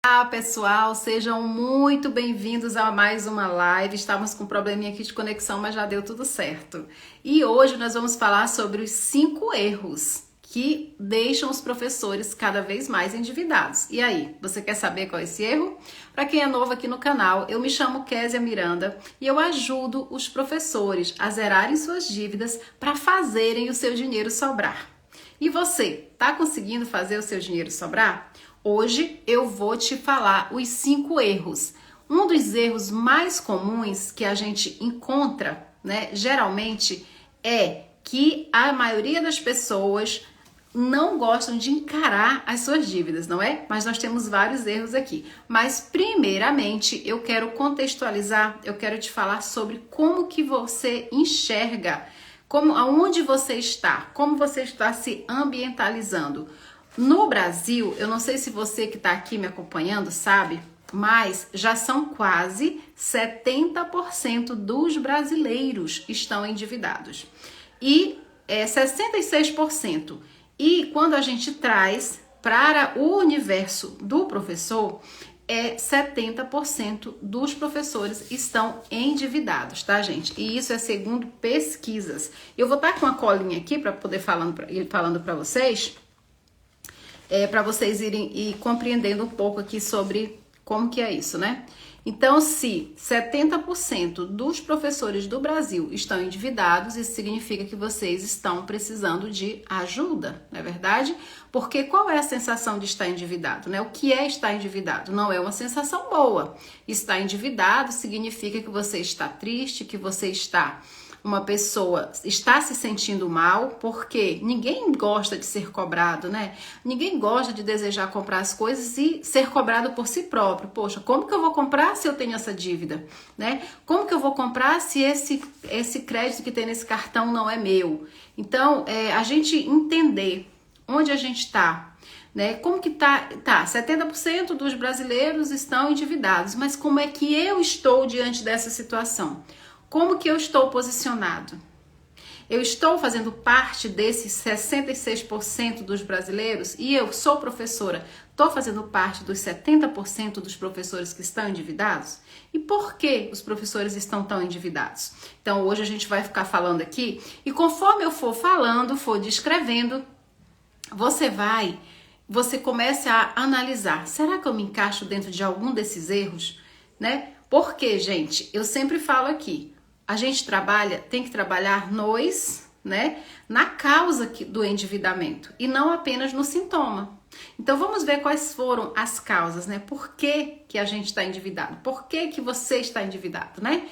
Olá pessoal, sejam muito bem-vindos a mais uma live. Estávamos com um probleminha aqui de conexão, mas já deu tudo certo. E hoje nós vamos falar sobre os 5 erros que deixam os professores cada vez mais endividados. E aí, você quer saber qual é esse erro? Para quem é novo aqui no canal, eu me chamo Késia Miranda e eu ajudo os professores a zerarem suas dívidas para fazerem o seu dinheiro sobrar. E você, tá conseguindo fazer o seu dinheiro sobrar? Hoje eu vou te falar os 5 erros. Um dos erros mais comuns que a gente encontra, geralmente é que a maioria das pessoas não gostam de encarar as suas dívidas, não é? Mas nós temos vários erros aqui. Mas primeiramente eu quero contextualizar, eu quero te falar sobre como que você enxerga, aonde você está, como você está se ambientalizando. No Brasil, eu não sei se você que está aqui me acompanhando sabe, mas já são quase 70% dos brasileiros estão endividados. E 66%. E quando a gente traz para o universo do professor, 70% dos professores estão endividados, tá, gente? E isso é segundo pesquisas. Eu vou estar com uma colinha aqui para poder ir falando para vocês. Para vocês irem compreendendo um pouco aqui sobre como que é isso, né? Então, se 70% dos professores do Brasil estão endividados, isso significa que vocês estão precisando de ajuda, não é verdade? Porque qual é a sensação de estar endividado, né? O que é estar endividado? Não é uma sensação boa. Estar endividado significa que você está triste, que você uma pessoa está se sentindo mal, porque ninguém gosta de ser cobrado, né? Ninguém gosta de desejar comprar as coisas e ser cobrado por si próprio. Poxa, como que eu vou comprar se eu tenho essa dívida, né? Como que eu vou comprar se esse crédito que tem nesse cartão não é meu? Então, a gente entender onde a gente está, né? Como que tá, 70% dos brasileiros estão endividados, mas como é que eu estou diante dessa situação? Como que eu estou posicionado? Eu estou fazendo parte desses 66% dos brasileiros e eu sou professora, estou fazendo parte dos 70% dos professores que estão endividados? E por que os professores estão tão endividados? Então hoje a gente vai ficar falando aqui e conforme eu for falando, for descrevendo, você começa a analisar, será que eu me encaixo dentro de algum desses erros, né? Porque, gente, eu sempre falo aqui, a gente tem que trabalhar na causa do endividamento e não apenas no sintoma. Então vamos ver quais foram as causas, né? Por que a gente está endividado? Por que você está endividado, né?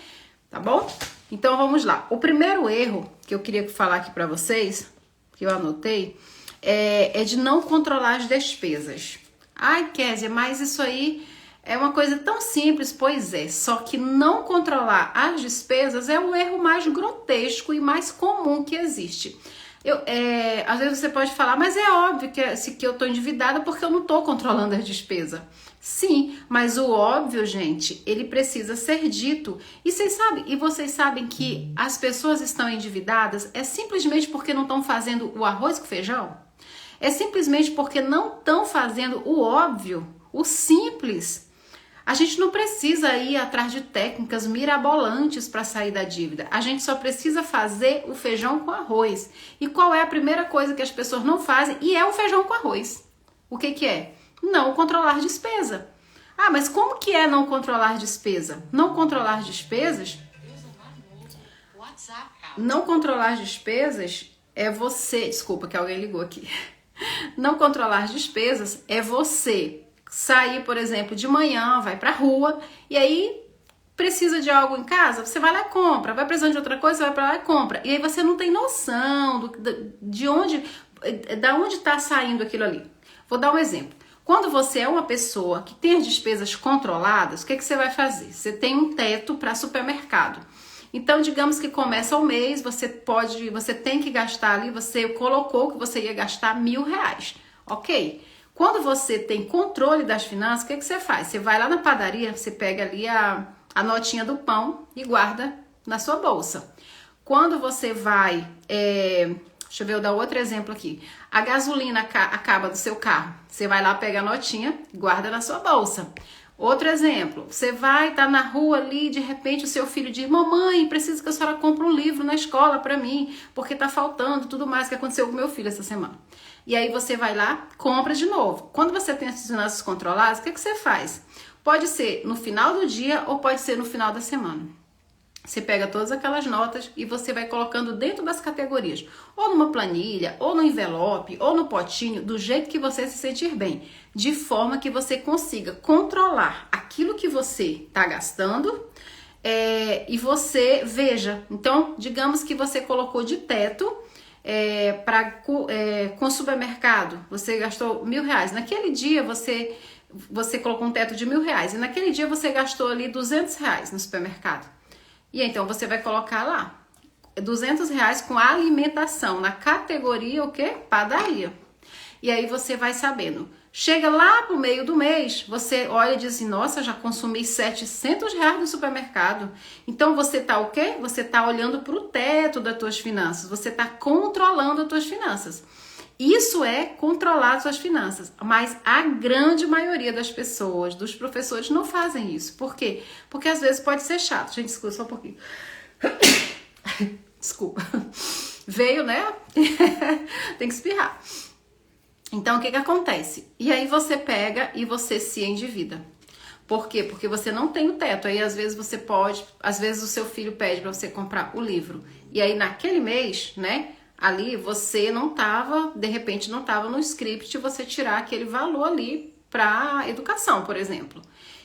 Tá bom? Então vamos lá. O primeiro erro que eu queria falar aqui para vocês, que eu anotei, é de não controlar as despesas. Ai, Késia, mas isso aí é uma coisa tão simples, pois é, só que não controlar as despesas é o erro mais grotesco e mais comum que existe. Às vezes você pode falar, mas é óbvio que eu estou endividada porque eu não estou controlando as despesas. Sim, mas o óbvio, gente, ele precisa ser dito. E vocês sabem que as pessoas estão endividadas simplesmente porque não estão fazendo o arroz com feijão? É simplesmente porque não estão fazendo o óbvio, o simples. A gente não precisa ir atrás de técnicas mirabolantes para sair da dívida. A gente só precisa fazer o feijão com arroz. E qual é a primeira coisa que as pessoas não fazem? E é o feijão com arroz. O que é? Não controlar despesa. Ah, mas como que é não controlar despesa? Não controlar despesas? Não controlar despesas é você... Desculpa que alguém ligou aqui. Não controlar despesas é você sair, por exemplo, de manhã, vai pra rua e aí precisa de algo em casa, você vai lá e compra. Vai precisando de outra coisa, você vai pra lá e compra. E aí você não tem noção da onde tá saindo aquilo ali. Vou dar um exemplo. Quando você é uma pessoa que tem as despesas controladas, o que você vai fazer? Você tem um teto para supermercado. Então, digamos que começa o mês, você tem que gastar ali, você colocou que você ia gastar R$1.000, ok? Quando você tem controle das finanças, o que você faz? Você vai lá na padaria, você pega ali a notinha do pão e guarda na sua bolsa. Quando você vai Deixa eu ver, eu dar outro exemplo aqui. A gasolina acaba do seu carro. Você vai lá, pega a notinha, guarda na sua bolsa. Outro exemplo, você vai estar na rua ali, de repente o seu filho diz: mamãe, preciso que a senhora compre um livro na escola para mim, porque tá faltando tudo mais que aconteceu com meu filho essa semana. E aí você vai lá, compra de novo. Quando você tem as finanças controladas, o que você faz? Pode ser no final do dia ou pode ser no final da semana. Você pega todas aquelas notas e você vai colocando dentro das categorias, ou numa planilha, ou no envelope, ou no potinho, do jeito que você se sentir bem, de forma que você consiga controlar aquilo que você está gastando e você veja. Então, digamos que você colocou de teto com supermercado, você gastou R$1.000. Naquele dia você colocou um teto de R$1.000 e naquele dia você gastou ali R$200 no supermercado. E então você vai colocar lá R$200 com alimentação na categoria o quê? Padaria. E aí você vai sabendo. Chega lá pro meio do mês, você olha e diz assim: nossa, já consumi R$700 no supermercado. Então você tá o quê? Você tá olhando pro teto das tuas finanças. Você tá controlando as tuas finanças. Isso é controlar as suas finanças, mas a grande maioria das pessoas, dos professores, não fazem isso. Por quê? Porque às vezes pode ser chato. Gente, desculpa só um pouquinho. Desculpa. Veio, né? Tem que espirrar. Então, o que acontece? E aí você pega e você se endivida. Por quê? Porque você não tem o teto. Aí às vezes você pode, às vezes o seu filho pede para você comprar o livro. E aí naquele mês, né? Ali você não tava, de repente não tava no script você tirar aquele valor ali para educação, por exemplo.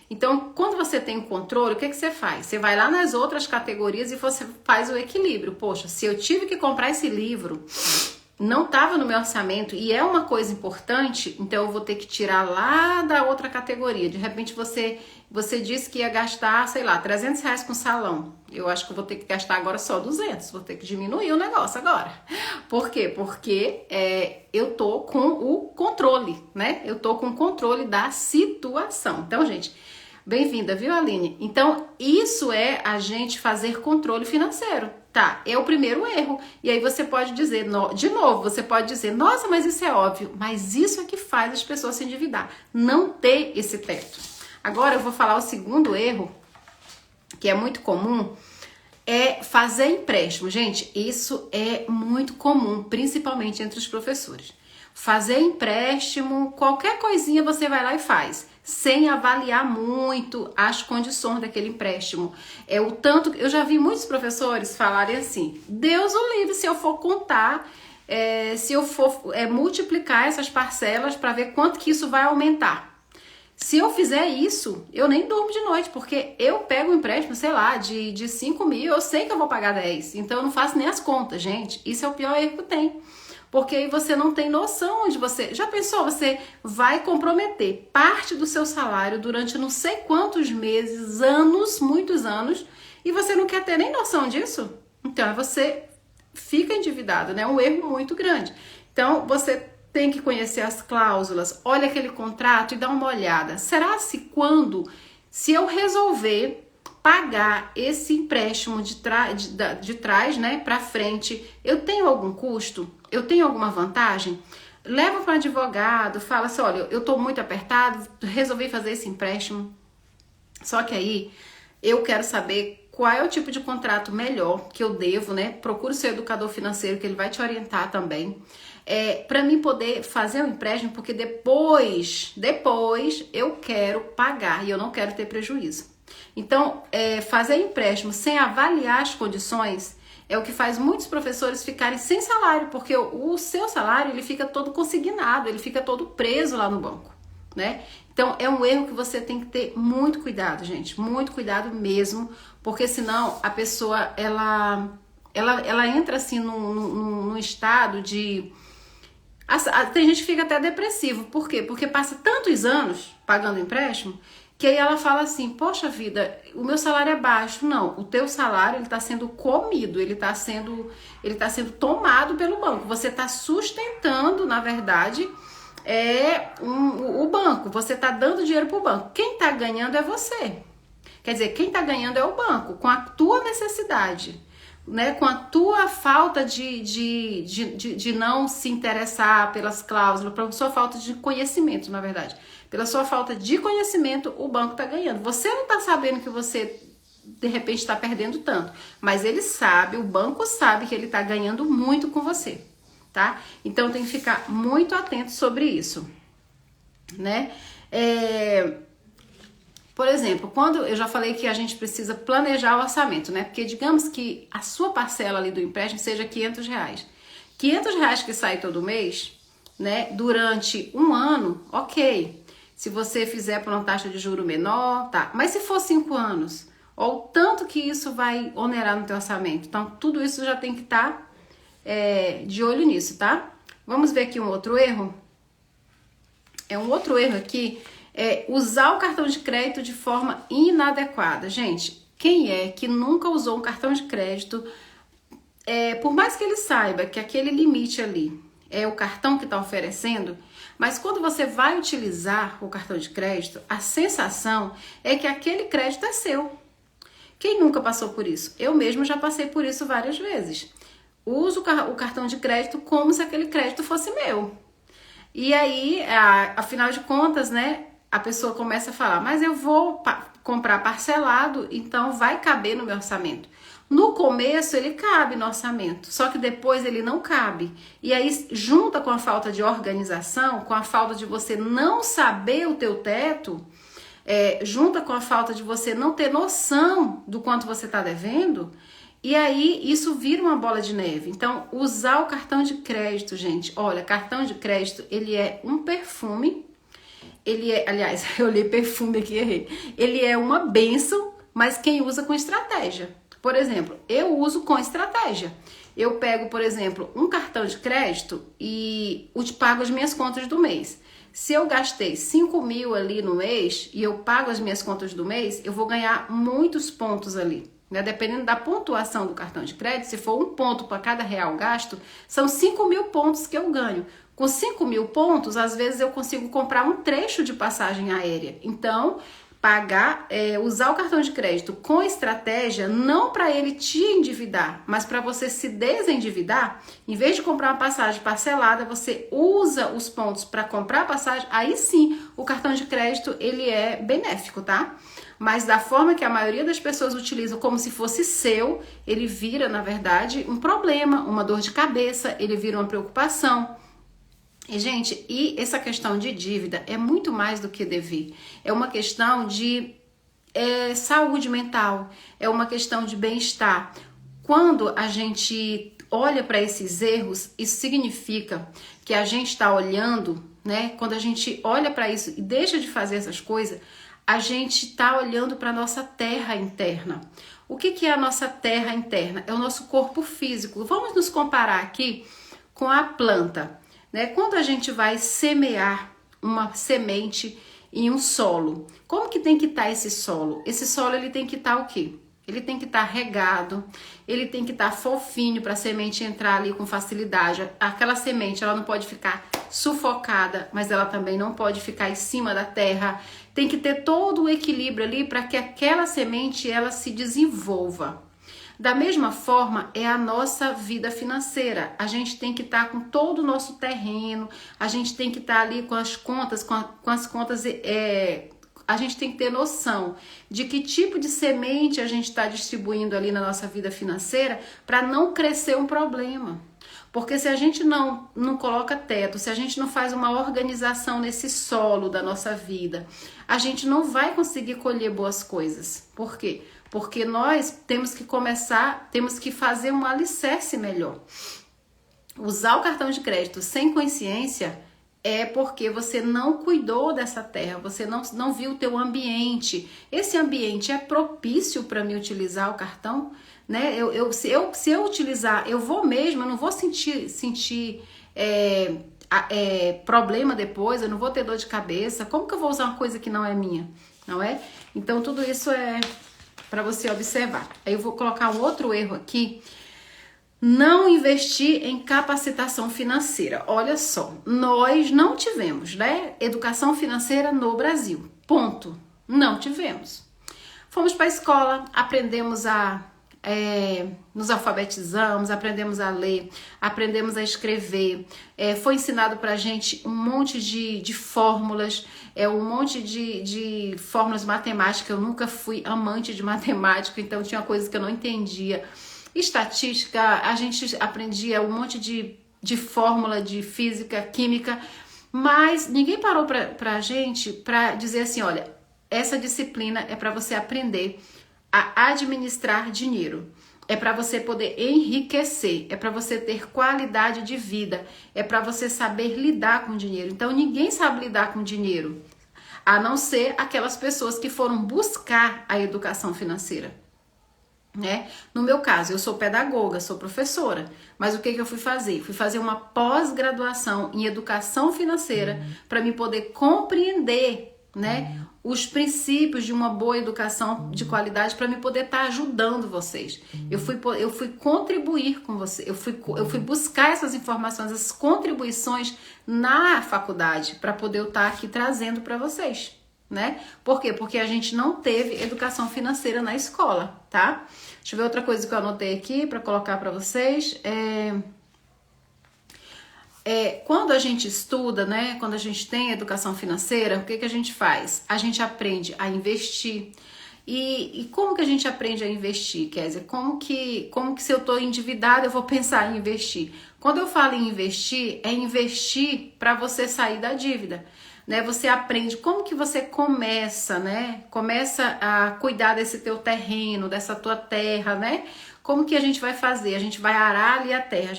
Então, quando você tem o controle, o que você faz? Você vai lá nas outras categorias e você faz o equilíbrio. Poxa, se eu tive que comprar esse livro, não estava no meu orçamento e é uma coisa importante, então eu vou ter que tirar lá da outra categoria. De repente você disse que ia gastar, sei lá, R$300 com salão. Eu acho que eu vou ter que gastar agora só 200, vou ter que diminuir o negócio agora. Por quê? Porque eu tô com o controle, né? Eu tô com o controle da situação. Então, gente, bem-vinda, viu, Aline? Então, isso é a gente fazer controle financeiro. Tá, é o primeiro erro. E aí você pode dizer, de novo, você pode dizer: nossa, mas isso é óbvio. Mas isso é que faz as pessoas se endividar. Não ter esse teto. Agora eu vou falar o segundo erro, que é muito comum, é fazer empréstimo. Gente, isso é muito comum, principalmente entre os professores. Fazer empréstimo, qualquer coisinha você vai lá e faz, sem avaliar muito as condições daquele empréstimo. O tanto, eu já vi muitos professores falarem assim: Deus o livre se eu for contar, se eu for multiplicar essas parcelas para ver quanto que isso vai aumentar. Se eu fizer isso, eu nem durmo de noite, porque eu pego um empréstimo, sei lá, de 5 mil, eu sei que eu vou pagar 10, então eu não faço nem as contas, gente. Isso é o pior erro que tem. Porque aí você não tem noção onde você... Já pensou? Você vai comprometer parte do seu salário durante não sei quantos meses, anos, muitos anos, e você não quer ter nem noção disso? Então, você fica endividado, né? É um erro muito grande. Então, você tem que conhecer as cláusulas, olha aquele contrato e dá uma olhada. Será se eu resolver pagar esse empréstimo de trás, né, para frente, eu tenho algum custo? Eu tenho alguma vantagem? Leva para advogado, fala assim: olha, eu tô muito apertado, resolvi fazer esse empréstimo. Só que aí eu quero saber qual é o tipo de contrato melhor que eu devo, né? Procure o seu educador financeiro, que ele vai te orientar também. Para mim poder fazer um empréstimo, porque depois eu quero pagar e eu não quero ter prejuízo. Então, fazer empréstimo sem avaliar as condições é o que faz muitos professores ficarem sem salário, porque o seu salário ele fica todo consignado, ele fica todo preso lá no banco, né? Então, é um erro que você tem que ter muito cuidado, gente, muito cuidado mesmo, porque senão a pessoa, ela entra assim num estado de... Tem gente que fica até depressivo. Por quê? Porque passa tantos anos pagando empréstimo que aí ela fala assim: poxa vida, o meu salário é baixo. Não, o teu salário ele está sendo comido, ele está sendo tomado pelo banco. Você está sustentando, na verdade, o banco. Você está dando dinheiro para o banco. Quem está ganhando é você. Quer dizer, quem está ganhando é o banco, com a tua necessidade. né, com a tua falta de não se interessar pelas cláusulas, pela sua falta de conhecimento, na verdade. Pela sua falta de conhecimento, o banco está ganhando. Você não está sabendo que você, de repente, está perdendo tanto, mas ele sabe, o banco sabe que ele está ganhando muito com você, tá? Então, tem que ficar muito atento sobre isso, né? Por exemplo, quando eu já falei que a gente precisa planejar o orçamento, né? Porque digamos que a sua parcela ali do empréstimo seja R$500. R$500 que sai todo mês, né? Durante um ano, ok. Se você fizer por uma taxa de juro menor, tá. Mas se for 5 anos, ou o tanto que isso vai onerar no teu orçamento. Então, tudo isso já tem que estar de olho nisso, tá? Vamos ver aqui um outro erro. Um outro erro aqui é usar o cartão de crédito de forma inadequada. Gente, quem é que nunca usou um cartão de crédito, por mais que ele saiba que aquele limite ali é o cartão que está oferecendo, mas quando você vai utilizar o cartão de crédito, a sensação é que aquele crédito é seu. Quem nunca passou por isso? Eu mesmo já passei por isso várias vezes. Uso o cartão de crédito como se aquele crédito fosse meu. E aí, afinal de contas, né, a pessoa começa a falar, mas eu vou comprar parcelado, então vai caber no meu orçamento. No começo ele cabe no orçamento, só que depois ele não cabe. E aí, junta com a falta de organização, com a falta de você não saber o teu teto, junta com a falta de você não ter noção do quanto você está devendo, e aí isso vira uma bola de neve. Então, usar o cartão de crédito, gente, olha, cartão de crédito, ele é um perfume, aliás, eu li perfume aqui, errei. Ele é uma bênção, mas quem usa com estratégia. Por exemplo, eu uso com estratégia. Eu pego, por exemplo, um cartão de crédito e pago as minhas contas do mês. Se eu gastei 5 mil ali no mês e eu pago as minhas contas do mês, eu vou ganhar muitos pontos ali. Né? Dependendo da pontuação do cartão de crédito, se for 1 ponto para cada real gasto, são 5 mil pontos que eu ganho. Com 5 mil pontos, às vezes eu consigo comprar um trecho de passagem aérea. Então, usar o cartão de crédito com estratégia, não para ele te endividar, mas para você se desendividar. Em vez de comprar uma passagem parcelada, você usa os pontos para comprar a passagem. Aí sim, o cartão de crédito ele é benéfico, tá? Mas da forma que a maioria das pessoas utilizam como se fosse seu, ele vira, na verdade, um problema, uma dor de cabeça, ele vira uma preocupação. E, gente, essa questão de dívida é muito mais do que dever. É uma questão de saúde mental, é uma questão de bem-estar. Quando a gente olha para esses erros, isso significa que a gente está olhando, né? Quando a gente olha para isso e deixa de fazer essas coisas, a gente está olhando para a nossa terra interna. O que é a nossa terra interna? É o nosso corpo físico. Vamos nos comparar aqui com a planta. Né? Quando a gente vai semear uma semente em um solo, como que tem que estar esse solo? Esse solo ele tem que estar o quê? Ele tem que estar regado, ele tem que estar fofinho para a semente entrar ali com facilidade. Aquela semente ela não pode ficar sufocada, mas ela também não pode ficar em cima da terra. Tem que ter todo o equilíbrio ali para que aquela semente ela se desenvolva. Da mesma forma é a nossa vida financeira. A gente tem que estar com todo o nosso terreno, a gente tem que estar ali com as contas, a gente tem que ter noção de que tipo de semente a gente está distribuindo ali na nossa vida financeira para não crescer um problema. Porque se a gente não coloca teto, se a gente não faz uma organização nesse solo da nossa vida, a gente não vai conseguir colher boas coisas. Por quê? Porque nós temos que fazer um alicerce melhor. Usar o cartão de crédito sem consciência é porque você não cuidou dessa terra, você não viu o teu ambiente. Esse ambiente é propício para mim utilizar o cartão? Né? Se eu utilizar, eu não vou sentir problema depois, eu não vou ter dor de cabeça. Como que eu vou usar uma coisa que não é minha? Não é? Então tudo isso é para você observar. Aí eu vou colocar um outro erro aqui. Não investir em capacitação financeira. Olha só, nós não tivemos, né, educação financeira no Brasil. Ponto. Não tivemos. Fomos para a escola, aprendemos a nos alfabetizamos, aprendemos a ler, aprendemos a escrever, foi ensinado pra gente um monte de fórmulas, um monte de fórmulas matemáticas. Eu nunca fui amante de matemática, então tinha coisas que eu não entendia. Estatística, a gente aprendia um monte de fórmula de física, química, mas ninguém parou pra gente pra dizer assim, olha, essa disciplina é para você aprender a administrar dinheiro, é para você poder enriquecer, é para você ter qualidade de vida, é para você saber lidar com dinheiro. Então ninguém sabe lidar com dinheiro, a não ser aquelas pessoas que foram buscar a educação financeira. Né? No meu caso, eu sou pedagoga, sou professora, mas o que eu fui fazer? Fui fazer uma pós-graduação em educação financeira para me poder compreender, né, os princípios de uma boa educação de qualidade, para me poder estar ajudando vocês. Eu fui contribuir com você, eu fui buscar essas informações, essas contribuições na faculdade para poder eu estar aqui trazendo para vocês. Né? Por quê? Porque a gente não teve educação financeira na escola, tá? Deixa eu ver outra coisa que eu anotei aqui para colocar para vocês. Quando a gente estuda, né? Quando a gente tem educação financeira, o que a gente faz? A gente aprende a investir. E como que a gente aprende a investir, Kézia? Como que se eu estou endividada eu vou pensar em investir? Quando eu falo em investir, é investir para você sair da dívida. Né, você aprende como que você começa, né? Começa a cuidar desse teu terreno, dessa tua terra, né? Como que a gente vai fazer? A gente vai arar ali a terra,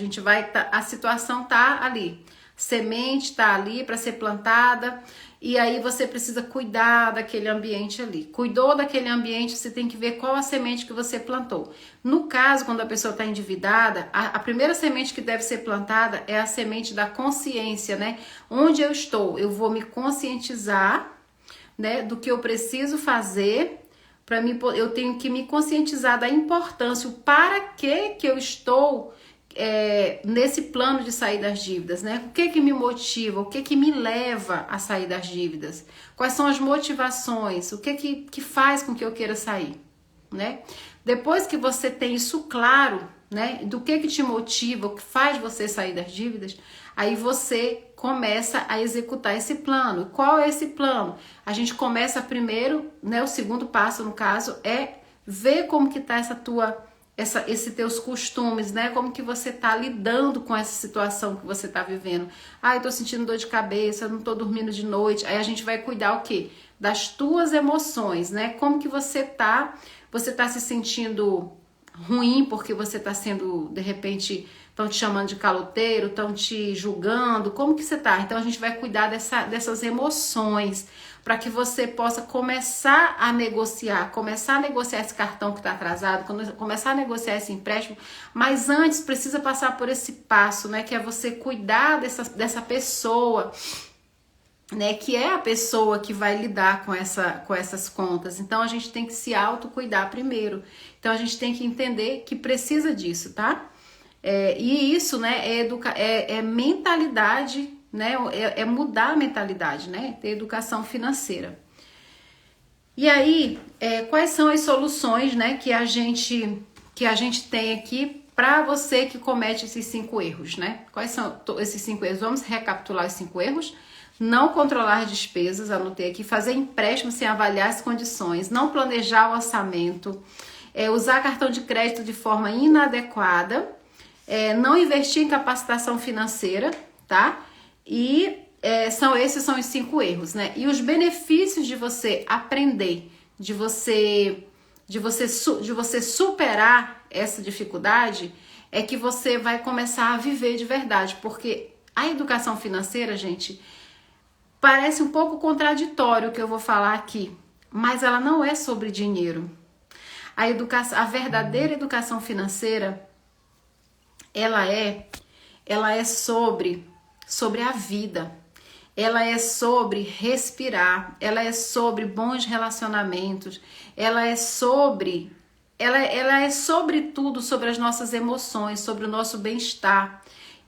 a situação tá ali, semente tá ali para ser plantada, e aí você precisa cuidar daquele ambiente ali. Cuidou daquele ambiente, você tem que ver qual a semente que você plantou. No caso, quando a pessoa está endividada, a primeira semente que deve ser plantada é a semente da consciência, né? Onde eu estou, eu vou me conscientizar, né, do que eu preciso fazer. Para mim, eu tenho que me conscientizar da importância, o para que eu estou nesse plano de sair das dívidas, né? O que me motiva, o que me leva a sair das dívidas? Quais são as motivações? O que faz com que eu queira sair, né? Depois que você tem isso claro, né? Do que te motiva, o que faz você sair das dívidas, aí você começa a executar esse plano. Qual é esse plano? A gente começa primeiro, né? O segundo passo, no caso, é ver como que tá esses teus costumes, né? Como que você tá lidando com essa situação que você tá vivendo. Eu tô sentindo dor de cabeça, eu não tô dormindo de noite. Aí a gente vai cuidar o quê? Das tuas emoções, né? Como que você tá se sentindo ruim porque você tá sendo, de repente, estão te chamando de caloteiro, estão te julgando, como que você tá? Então a gente vai cuidar dessas emoções, para que você possa começar a negociar esse cartão que está atrasado, começar a negociar esse empréstimo, mas antes precisa passar por esse passo, né, que é você cuidar dessa pessoa, né, que é a pessoa que vai lidar com essas contas. Então a gente tem que se autocuidar primeiro, então a gente tem que entender que precisa disso, tá? E isso, né, é mentalidade, né, é mudar a mentalidade, né, ter educação financeira. E aí, quais são as soluções, né, que a gente tem aqui para você que comete esses 5 erros, né? Quais são esses 5 erros? Vamos recapitular os 5 erros. Não controlar despesas, anotei aqui, fazer empréstimo sem avaliar as condições, não planejar o orçamento, usar cartão de crédito de forma inadequada, não investir em capacitação financeira, tá? E esses são os 5 erros, né? E os benefícios de você aprender, de você superar essa dificuldade, é que você vai começar a viver de verdade, porque a educação financeira, gente, parece um pouco contraditório o que eu vou falar aqui, mas ela não é sobre dinheiro. A verdadeira educação financeira, ela é sobre a vida, ela é sobre respirar, ela é sobre bons relacionamentos, ela é sobre tudo, sobre as nossas emoções, sobre o nosso bem-estar.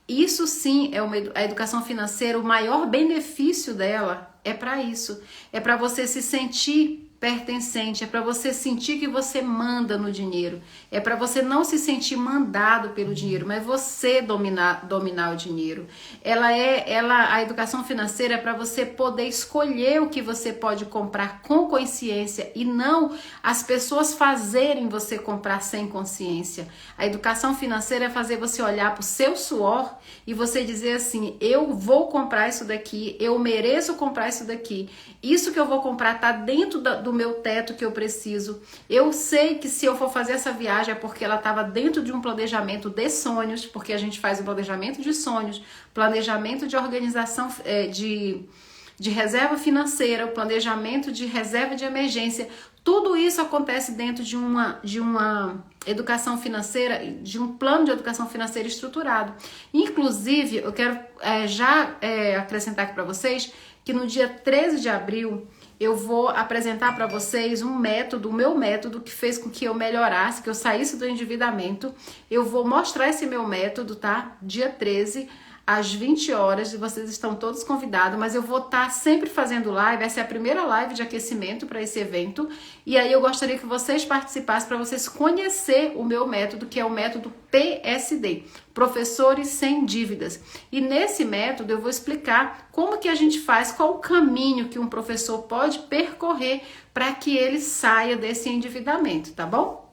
Isso sim a educação financeira, o maior benefício dela é para isso, é para você se sentir pertencente, é para você sentir que você manda no dinheiro, é para você não se sentir mandado pelo dinheiro, mas você dominar o dinheiro. A educação financeira é para você poder escolher o que você pode comprar com consciência e não as pessoas fazerem você comprar sem consciência. A educação financeira é fazer você olhar para o seu suor e você dizer assim: eu vou comprar isso daqui, eu mereço comprar isso daqui, isso que eu vou comprar está dentro do meu teto que eu preciso. Eu sei que se eu for fazer essa viagem é porque ela estava dentro de um planejamento de sonhos, porque a gente faz um planejamento de sonhos, planejamento de organização de reserva financeira, o planejamento de reserva de emergência. Tudo isso acontece dentro de uma educação financeira, de um plano de educação financeira estruturado. Inclusive, eu quero acrescentar aqui para vocês que no dia 13 de abril eu vou apresentar para vocês o meu método que fez com que eu melhorasse, que eu saísse do endividamento. Eu vou mostrar esse meu método, tá? Dia 13, às 20 horas, e vocês estão todos convidados, mas eu vou estar sempre fazendo live, essa é a primeira live de aquecimento para esse evento, e aí eu gostaria que vocês participassem para vocês conhecer o meu método, que é o método PSD, Professores Sem Dívidas. E nesse método eu vou explicar como que a gente faz, qual o caminho que um professor pode percorrer para que ele saia desse endividamento, tá bom?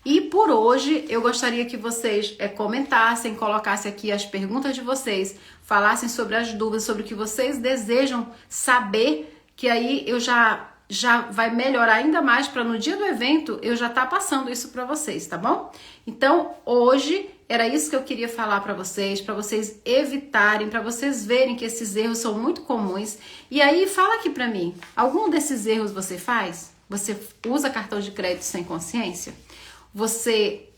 E por hoje eu gostaria que vocês comentassem, colocassem aqui as perguntas de vocês, falassem sobre as dúvidas, sobre o que vocês desejam saber, que aí eu já vai melhorar ainda mais para no dia do evento eu já estar passando isso para vocês, tá bom? Então hoje era isso que eu queria falar para vocês evitarem, para vocês verem que esses erros são muito comuns. E aí fala aqui para mim, algum desses erros você faz? Você usa cartão de crédito sem consciência? Você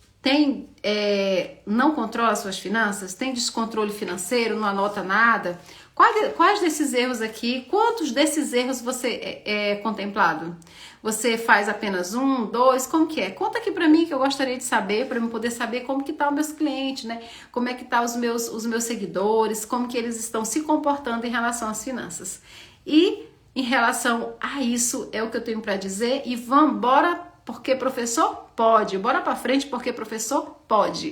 não controla suas finanças? Tem descontrole financeiro? Não anota nada? Quais desses erros aqui, quantos desses erros você é contemplado? Você faz apenas 1, 2, como que é? Conta aqui pra mim que eu gostaria de saber, para eu poder saber como que tá os meus clientes, né? Como é que tá os meus seguidores, como que eles estão se comportando em relação às finanças. E em relação a isso é o que eu tenho para dizer, e vamos, bora, porque professor pode. Bora pra frente porque professor pode.